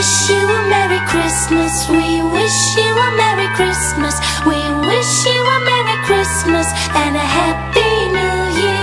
wish you a Merry Christmas. We wish you a Merry Christmas. We wish you a Merry Christmas and a Happy New Year.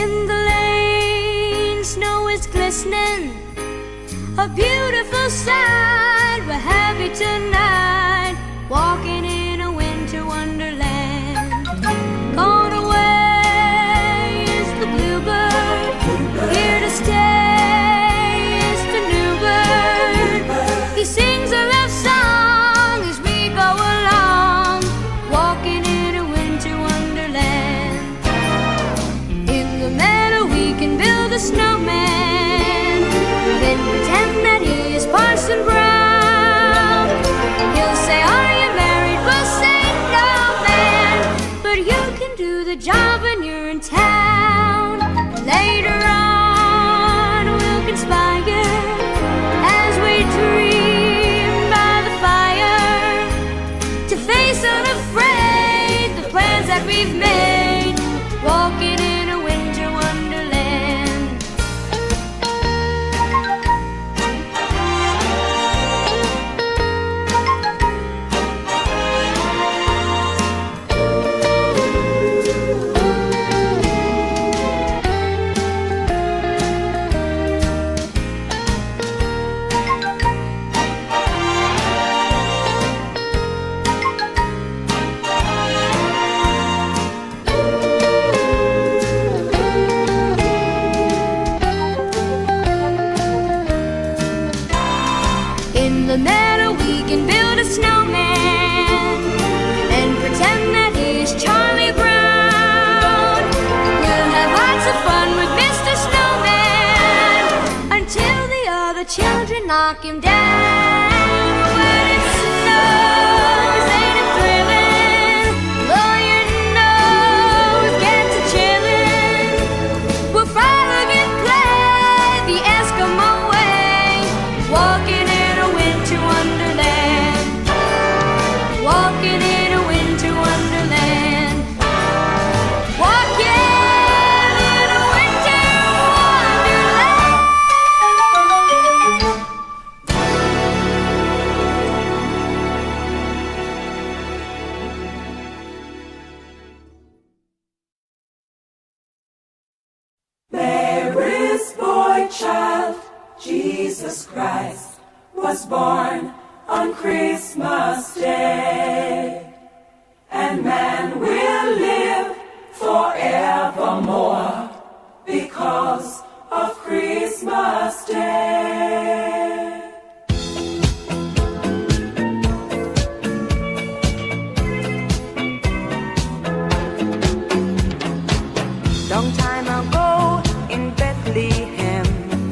In the lane, snow is glistening, a beautiful sight. We're happy tonight, walking in a winter wonderland. Gone away is the bluebird, here to stay is the new bird. He sings a love song as we go along, walking in a winter wonderland. In the meadow we can build a snowman, then pretend that he is Parson Brown. He'll say, "Are you married?" We'll say, "No, man," but you can do the job when you're in town. Later on we'll conspire as we dream by the fire, to face unafraid the plans that we've made, walking in a winter wonderland. In the meadow we can build a snowman and pretend that he's Charlie Brown. We'll have lots of fun with Mr. Snowman until the other children knock him down. When it snows, ain't it thrilling? Blow your nose, get to chillin'. We'll frolic and play the Eskimo way, walking in a winter wonderland, walking in a winter wonderland, walking in a winter wonderland. Mary's boy child, Jesus Christ, was born on Christmas Day, and man will live forevermore because of Christmas Day. Long time ago in Bethlehem,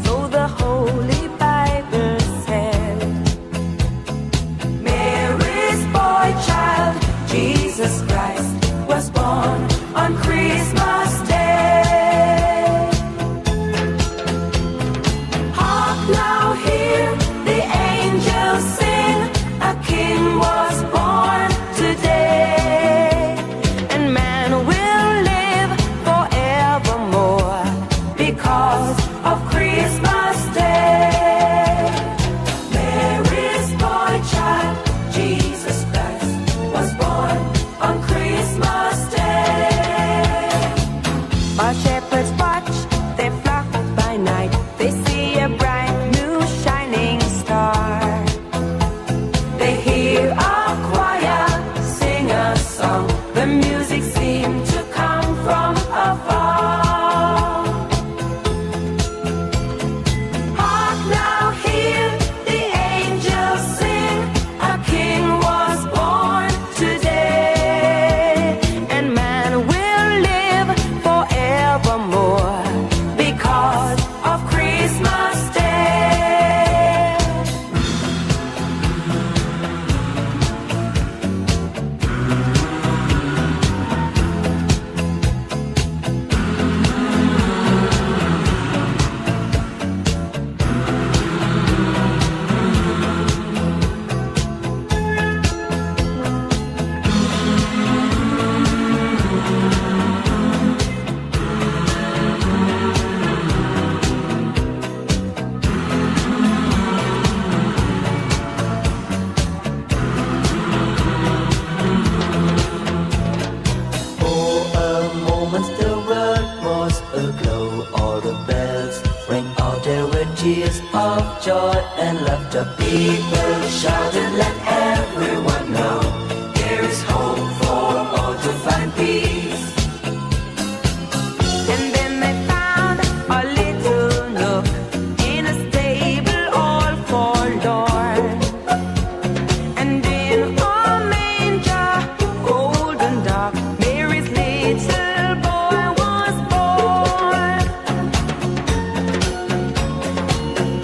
so the Holy Bible said, Mary's boy child, Jesus Christ, was born on Christmas Day. glow, all the bells ring out. There were tears of joy and laughter. People shouted, let everyone know there is hope for all to find peace. And then they found a little nook in a stable all forlorn. And in a manger, golden dark, Mary's little boy was born.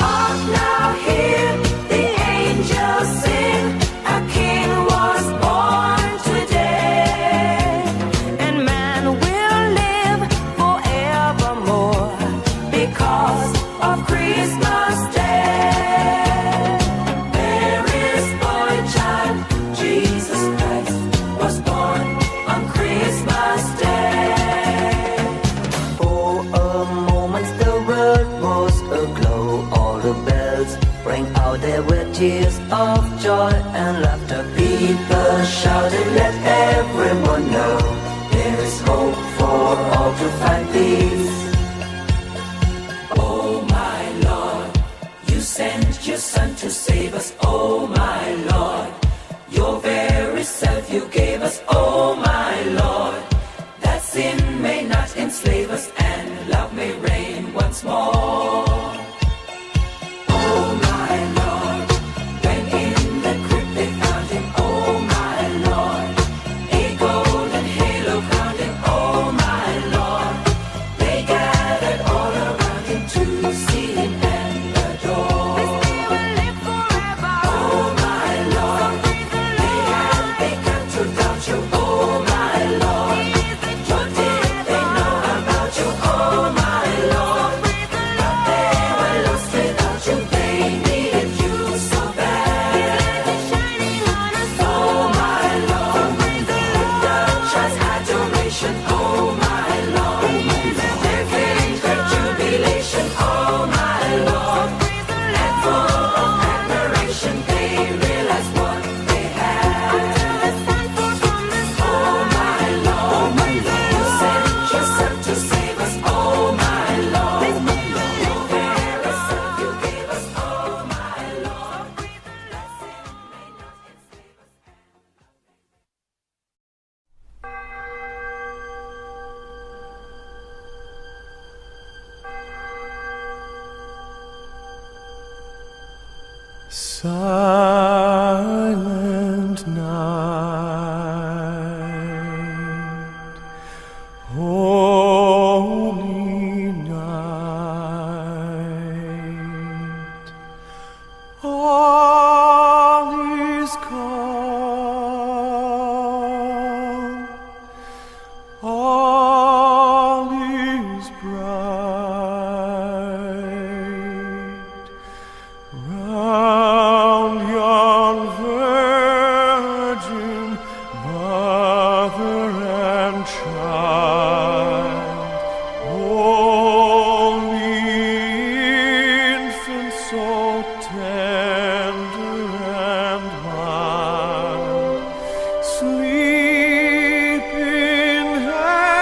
Hark now, hear the angels sing, a king was born today. And man will live forevermore Because of Christmas Day. Mary's boy child, Jesus Christ, was born on Christmas Day. For a moment the world was aglow, all the bells rang out. There were tears of joy and laughter. People shouted, let everyone know there is hope for all to find peace. Oh my Lord, you sent your son to save us. Oh my Lord, your very self you gave us. Oh my Lord, that sin may not enslave us and love may reign once more. Oh my Lord, when in the crypt they found him. Oh my Lord, a golden halo crowned him. Oh my Lord, they gathered all around him to see him and adore. They will live forever. Oh my Lord, they had begun to doubt you. Oh my Lord, what did they know about you? Oh my Lord, but they were lost without you. They needed you so bad. Shining on us. Oh my Lord, the church adoration. Oh my Lord, their faith, their jubilation. Oh my Lord, and full of admiration, they realized what they had. Oh my Lord, you sent yourself to save us. Oh my Lord, your very self you gave us. Oh my Lord, that sin may not enslave us. Silent night, holy night, all is calm, all is bright. Round yon virgin, mother and child, holy infant, so tender and mild, sleep in heavenly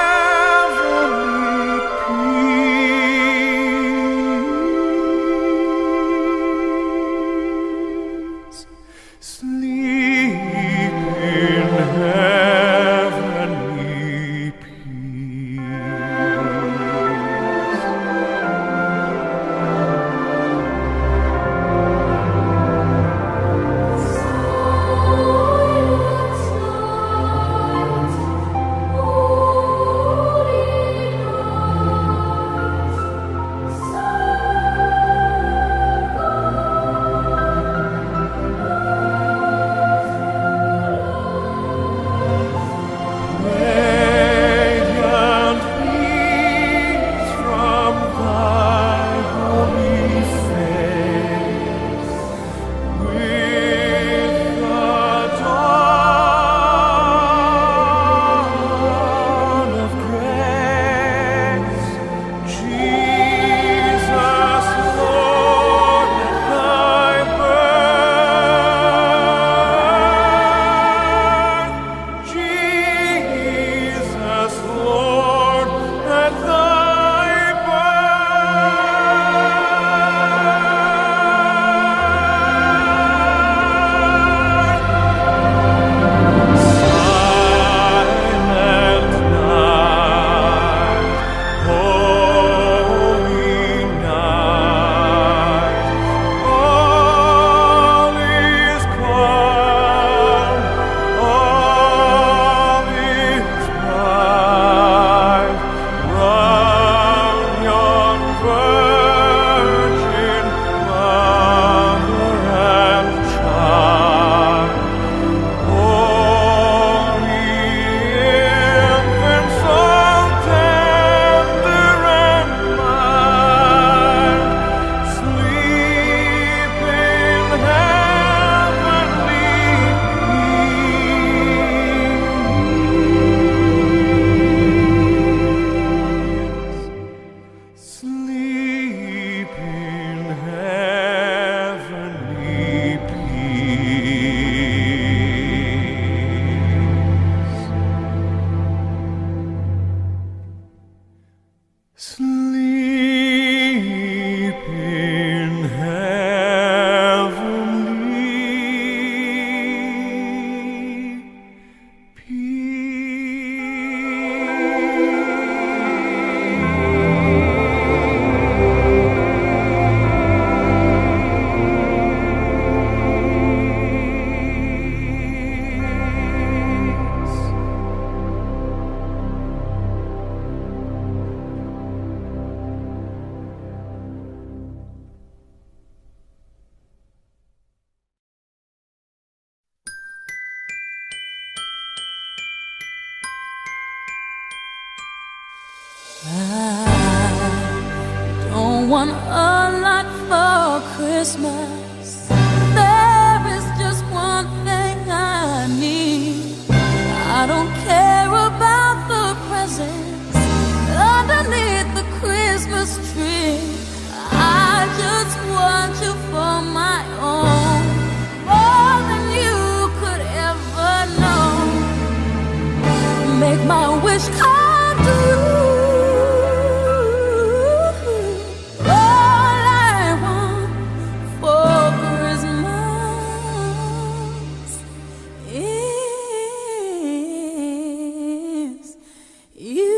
want a lot for Christmas. There is just one thing I need. I don't care about the presents underneath the Christmas tree. I just want you for my own, more than you could ever know. Make my wish come true. All I want for Christmas is you.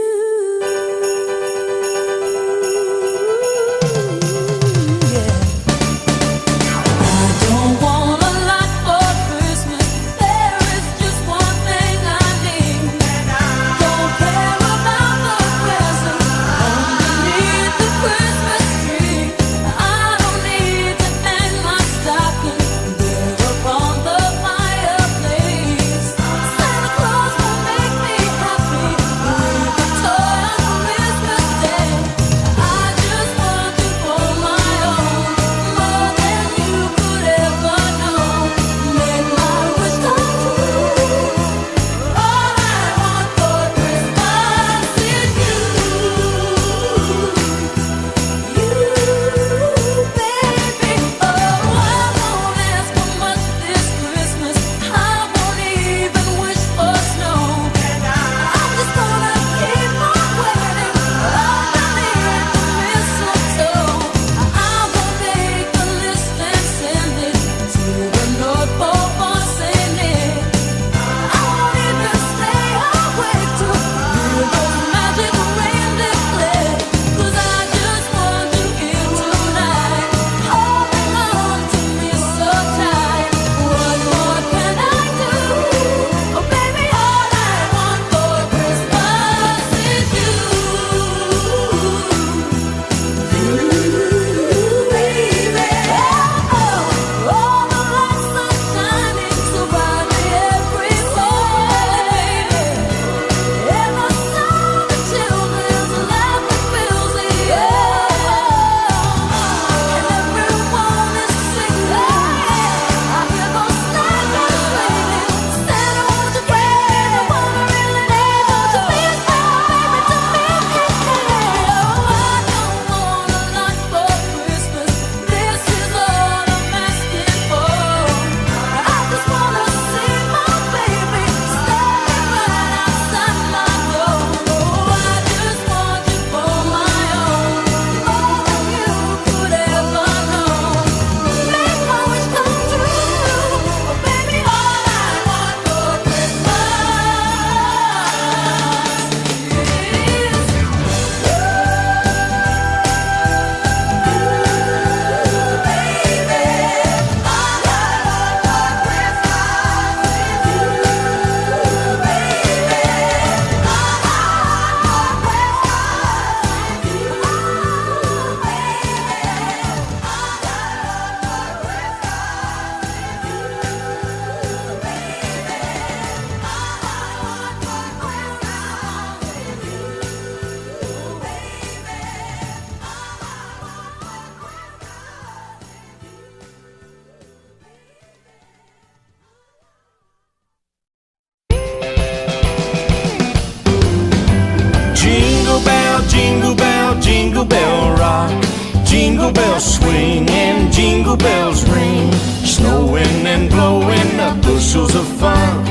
Jingle bell rock, jingle bells swing and jingle bells ring, snowing and blowing up bushels of fun.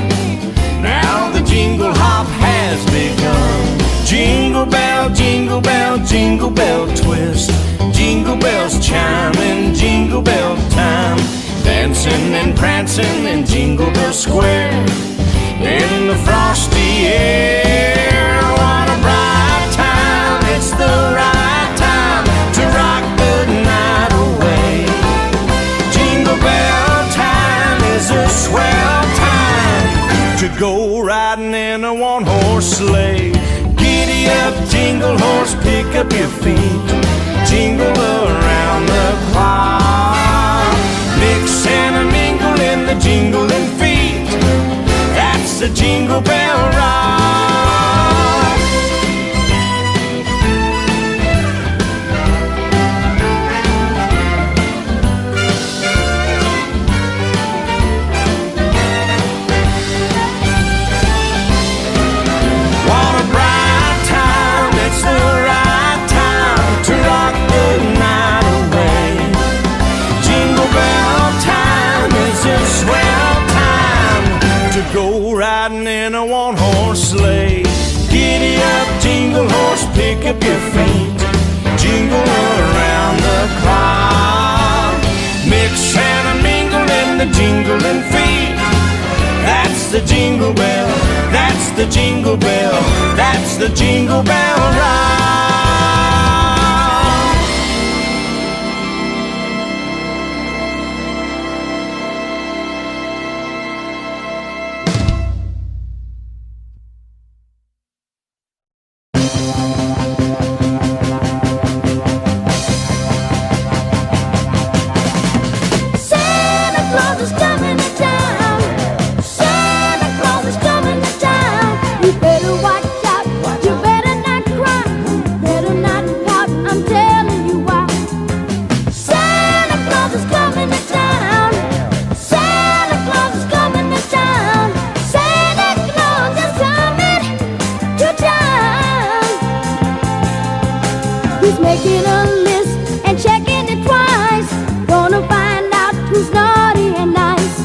Now the jingle hop has begun. Jingle bell, jingle bell, jingle bell twist, jingle bells chiming, jingle bell time, dancing and prancing in Jingle Bell Square in the frosty air. What a bright time, it's the right time to rock the night away. Jingle bell time is a swell time to go riding in a one-horse sleigh. Giddy up, jingle horse, pick up your feet, jingle around the clock. Mix and mingle in the jingling feet, that's the Jingle Bell Rock. the Jingle Bell Ride. Santa Claus is coming to town. Santa Claus is coming to town. You better watch out. You better not cry. Better not pout. I'm telling you why. Santa Claus is coming to town. Santa Claus is coming to town. Santa Claus is coming to town. He's making a list and checking it twice. Gonna find out who's naughty and nice.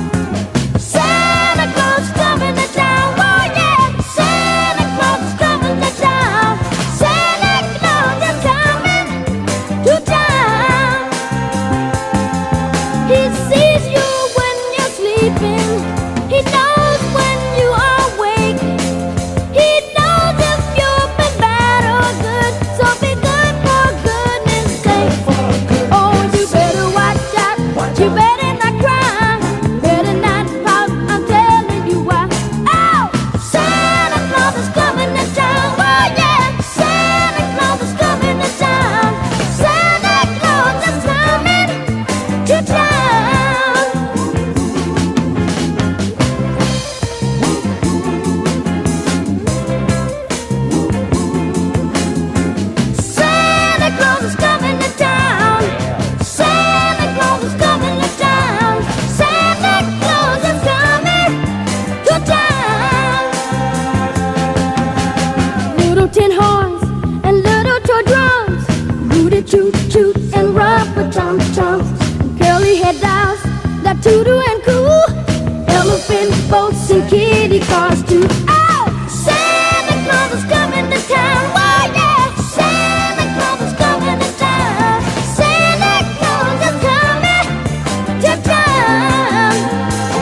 Santa Claus coming to town. Oh yeah, Santa Claus is coming to town. Santa Claus is coming to town. He sees you when you're sleeping. He knows when you are awake. He knows if you've been bad or good. So be good for goodness sake. Oh, you better watch out. You better not cry. Better not pout. I'm telling you why. Oh, Santa Claus is coming to town. Oh yeah, Santa Claus is coming to town. Santa Claus is coming to town. Santa Claus is coming to town. Santa Claus is coming to town. Santa Claus is coming to town. Little tin horns and little toy drums, booty toot toot and rubber tum tums, curly head dolls that toodle and coo, elephant boats and kitty cars too. Oh, Santa Claus is coming to town. Oh yeah, Santa Claus is coming to town. Santa Claus is coming to town.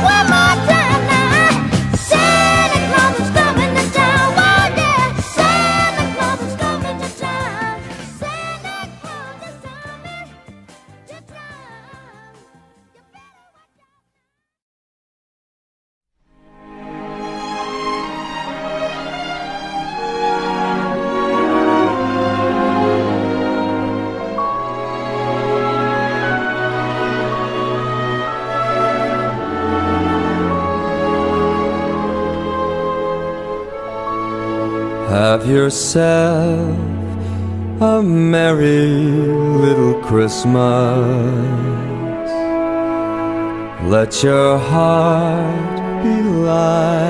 One more time now. Santa Claus is coming to town. Oh yeah, Santa Claus is coming to town. Santa Claus is coming to town. Have yourself a merry little Christmas. Let your heart be light.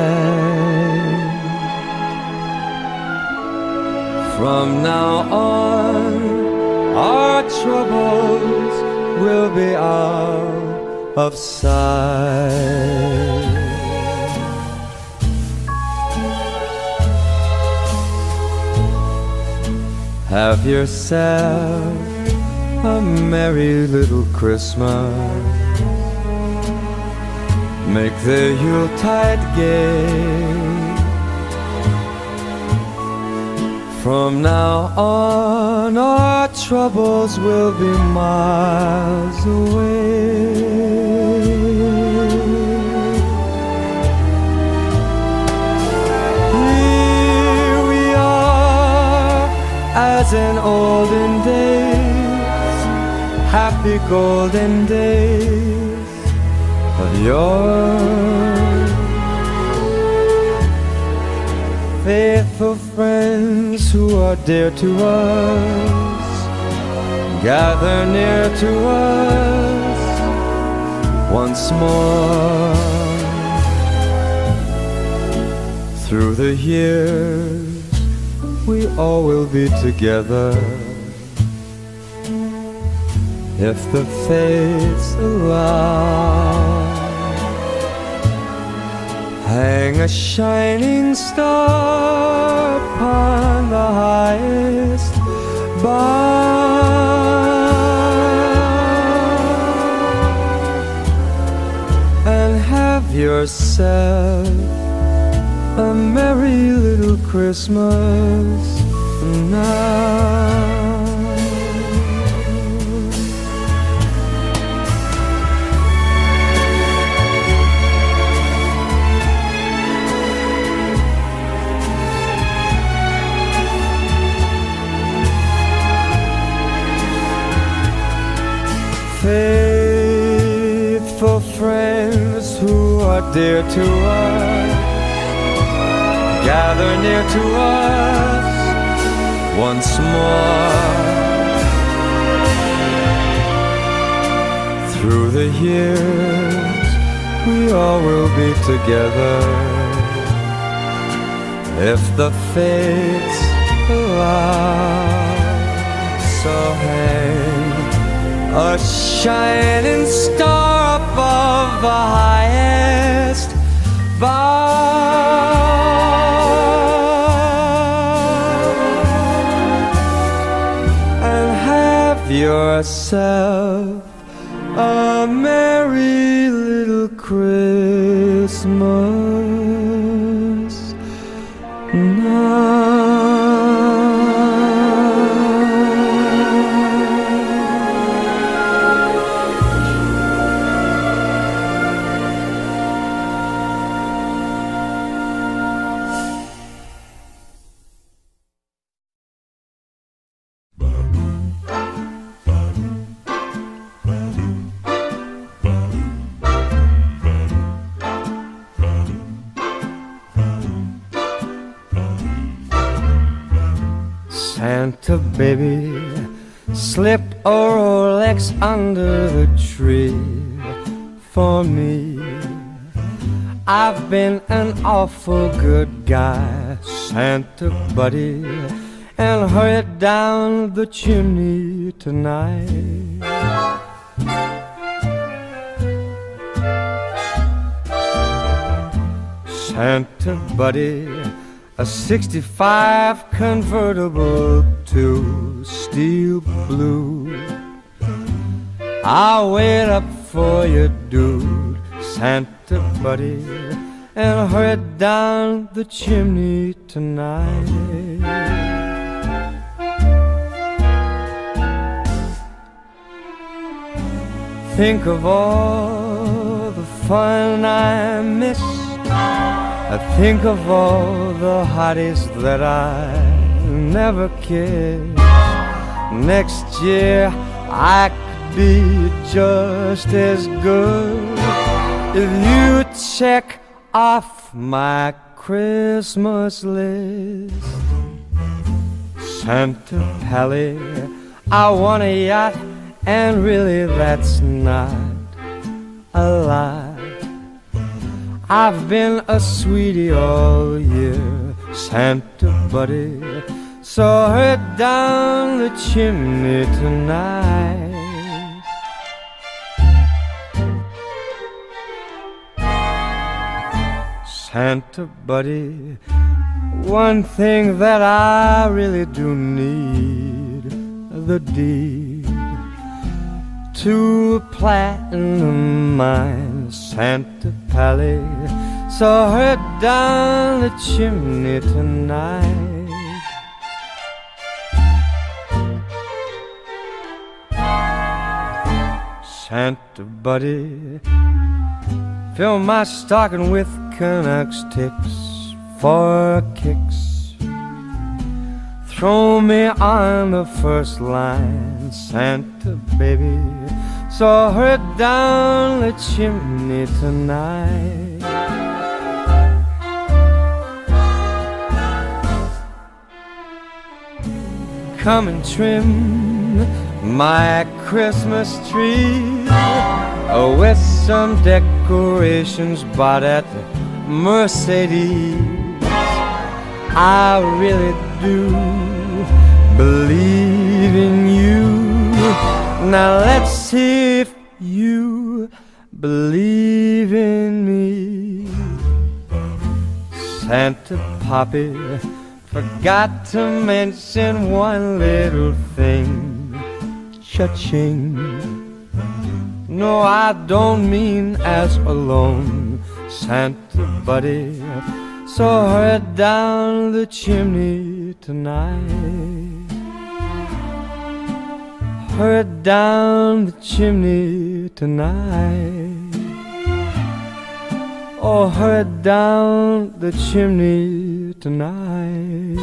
From now on, our troubles will be out of sight. Have yourself a merry little Christmas. Make the Yuletide gay. From now on, our troubles will be miles away. As in olden days, happy golden days of yore. Faithful friends who are dear to us, gather near to us once more. Through the years, we all will be together if the fates allow. Hang a shining star upon the highest bough, and have yourself a merry little Christmas now. Faithful friends who are dear to us, gather near to us once more. Through the years we all will be together, if the fates allow. So hang a shining star above the highest bough, and have yourself a merry little Christmas now. Santa baby slipped a Rolex under the tree for me. I've been an awful good guy, Santa buddy, and hurried down the chimney tonight. Santa buddy, a 65 convertible to steel blue. I'll wait up for you, dude, Santa buddy, and hurry down the chimney tonight. Think of all the fun I missed. I think of all the hotties that I never kissed. Next year I could be just as good if you check off my Christmas list. Santa Pally, I want a yacht, and really that's not a lie. I've been a sweetie all year, Santa buddy, so hurry down the chimney tonight. Santa buddy, one thing that I really do need, the deed to a platinum mine, Santa Pally, so hurry down the chimney tonight. Santa buddy, fill my stocking with Canucks ticks for kicks. Throw me on the first line, Santa baby, so hurry down the chimney tonight. Come and trim my Christmas tree with some decorations bought at Mercedes. I really do believe in you. Now let's see if you believe in me. Santa Poppy forgot to mention one little thing. Cha-ching. No, I don't mean as alone, Santa buddy, So hurry down the chimney tonight. Hurry down the chimney tonight. Oh, hurry down the chimney tonight.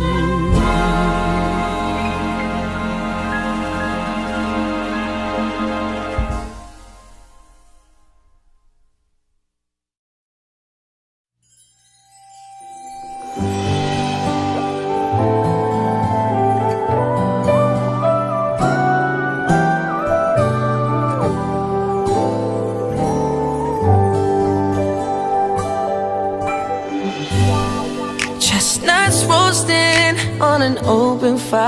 Chestnuts roasting on an open fire.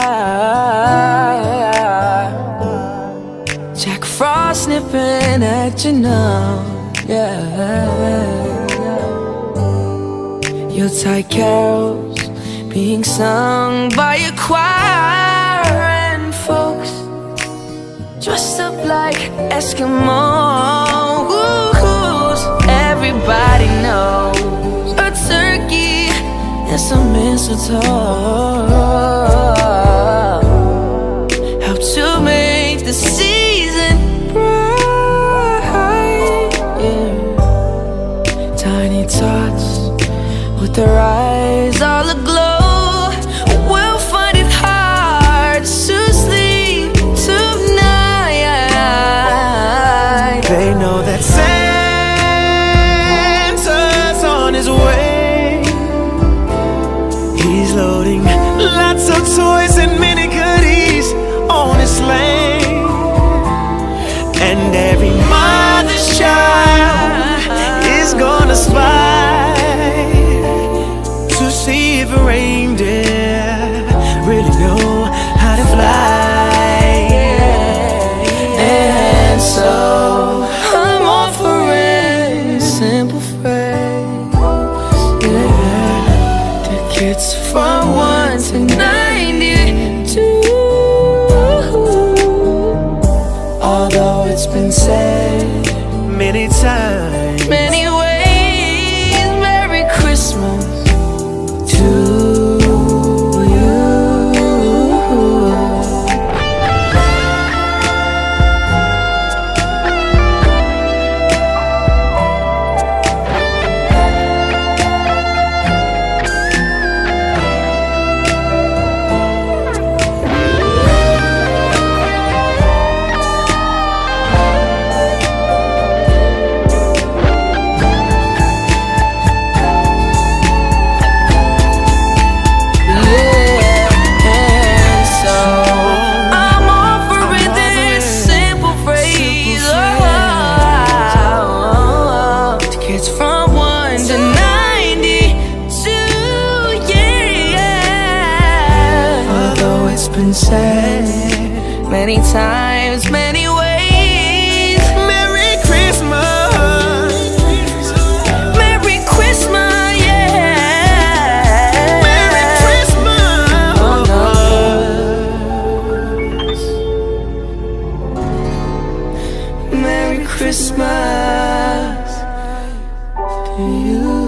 Jack Frost nipping at your nose, yeah. Yuletide carols being sung by a choir, and folks dressed up like Eskimos. Everybody knows a turkey and some mistletoe help to make the season bright, yeah. Tiny tots with their eyes all aglow will find it hard to sleep tonight. They know that Santa's on his way. He's loading lots of toys and mini goodies on his sleigh. And every mother's child is gonna spy to see if a reindeer really know how to fly. And so I'm offering a simple phrase, yeah. Tickets from 1 to 92. Although it's been said Many times, many ways, Merry Christmas to you. Been said many times, many ways. Merry Christmas, Merry Christmas, yeah. Merry Christmas. Merry Christmas to you.